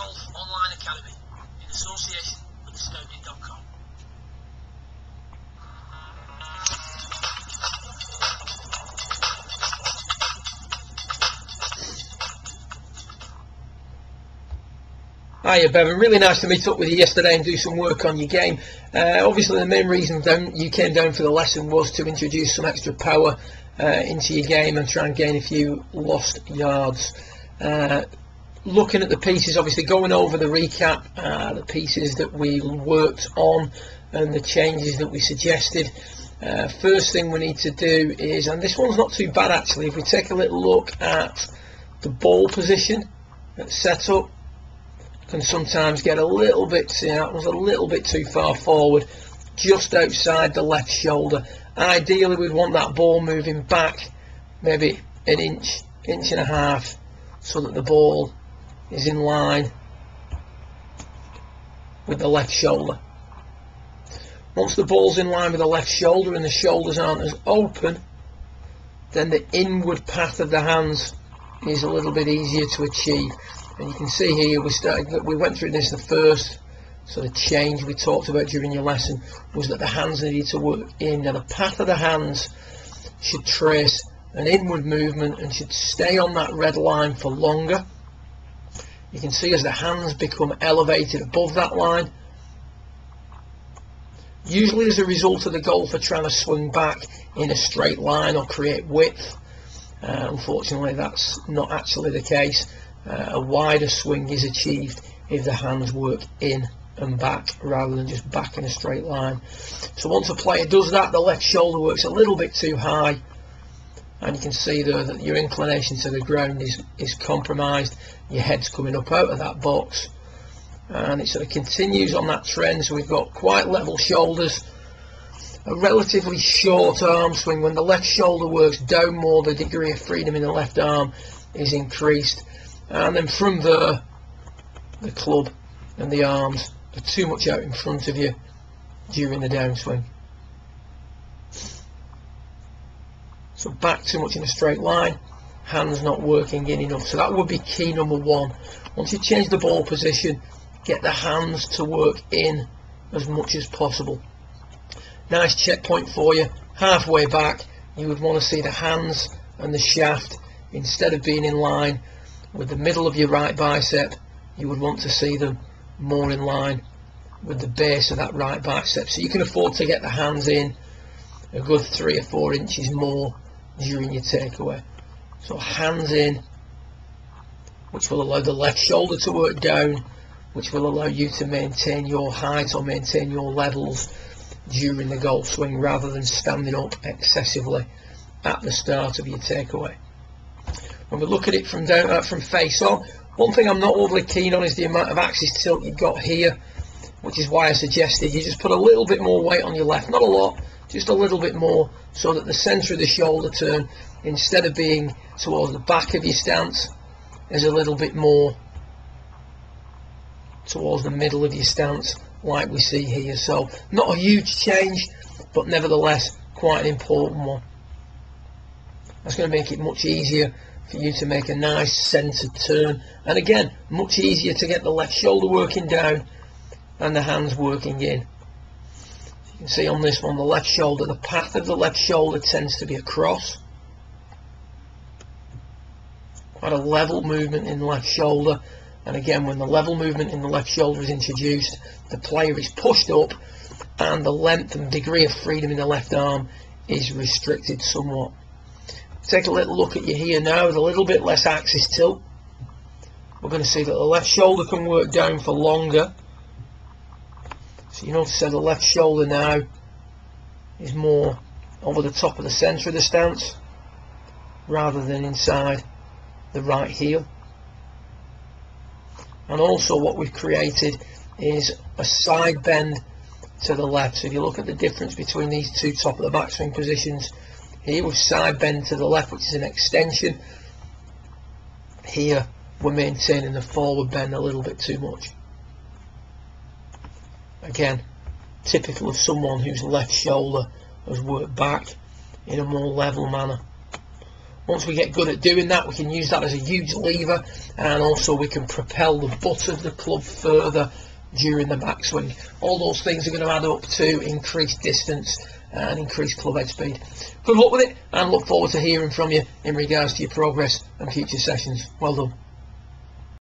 Golf Online Academy in association with Snowden.com. Hiya Bevan, really nice to meet up with you yesterday and do some work on your game. Obviously the main reason you came down for the lesson was to introduce some extra power into your game and try and gain a few lost yards. Looking at the pieces, obviously going over the recap, the pieces that we worked on and the changes that we suggested. First thing we need to do is, and this one's not too bad actually, if we take a little look at the ball position at setup, can sometimes get a little bit, that was a little bit too far forward, just outside the left shoulder. Ideally we'd want that ball moving back maybe an inch and a half, so that the ball is in line with the left shoulder. Once the ball's in line with the left shoulder and the shoulders aren't as open, then the inward path of the hands is a little bit easier to achieve. And you can see here we went through this the first sort of change we talked about during your lesson, was that the hands needed to work in. Now the path of the hands should trace an inward movement and should stay on that red line for longer. You can see as the hands become elevated above that line, usually as a result of the golfer trying to swing back in a straight line or create width. Unfortunately that's not actually the case. A wider swing is achieved if the hands work in and back rather than just back in a straight line. So once a player does that, the left shoulder works a little bit too high, and you can see there that your inclination to the ground is compromised. Your head's coming up out of that box, and it sort of continues on that trend. So we've got quite level shoulders, a relatively short arm swing. When the left shoulder works down more, the degree of freedom in the left arm is increased. And then from there, the club and the arms are too much out in front of you during the downswing. So back too much in a straight line, hands not working in enough. So that would be key number one. Once you change the ball position, get the hands to work in as much as possible. Nice checkpoint for you. Halfway back, you would want to see the hands and the shaft, instead of being in line with the middle of your right bicep, you would want to see them more in line with the base of that right bicep. So you can afford to get the hands in a good 3 or 4 inches more during your takeaway. So hands in, which will allow the left shoulder to work down, which will allow you to maintain your height or maintain your levels during the golf swing rather than standing up excessively at the start of your takeaway. When we look at it from face on, one thing I'm not overly keen on is the amount of axis tilt you've got here, which is why I suggested you just put a little bit more weight on your left, not a lot, just a little bit more, so that the centre of the shoulder turn, instead of being towards the back of your stance, is a little bit more towards the middle of your stance, like we see here. So not a huge change, but nevertheless quite an important one. That's going to make it much easier for you to make a nice centered turn, and again much easier to get the left shoulder working down and the hands working in. You can see on this one, the left shoulder, the path of the left shoulder tends to be across, quite a level movement in the left shoulder. And again, when the level movement in the left shoulder is introduced, the player is pushed up and the length and degree of freedom in the left arm is restricted somewhat. Take a little look at you here now with a little bit less axis tilt. We're going to see that the left shoulder can work down for longer. So you notice that the left shoulder now is more over the top of the centre of the stance rather than inside the right heel. And also what we've created is a side bend to the left. So if you look at the difference between these two top of the backswing positions, here with side bend to the left, which is an extension, here we're maintaining the forward bend a little bit too much. Again, typical of someone whose left shoulder has worked back in a more level manner. Once we get good at doing that, we can use that as a huge lever, and also we can propel the butt of the club further during the backswing. All those things are going to add up to increased distance and increased club head speed. Good luck with it, and look forward to hearing from you in regards to your progress and future sessions. Well done.